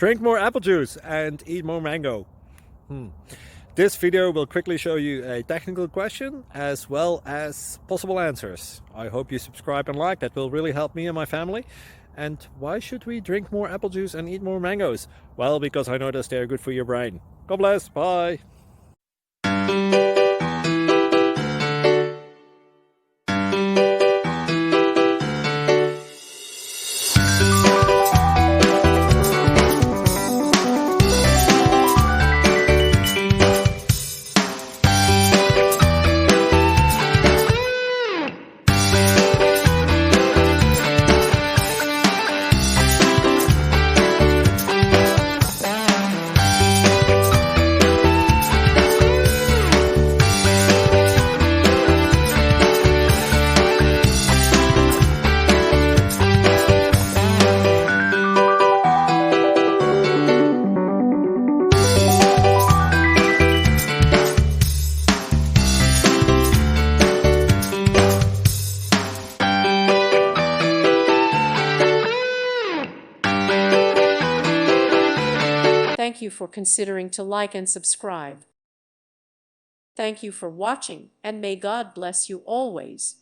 Drink more apple juice and eat more mango. This video will quickly show you a technical question as well as possible answers. I hope you subscribe and like, that will really help me and my family. And why should we drink more apple juice and eat more mangoes? Well, because I noticed they're good for your brain. God bless, bye! Thank you for considering to like and subscribe. Thank you for watching, and may God bless you always.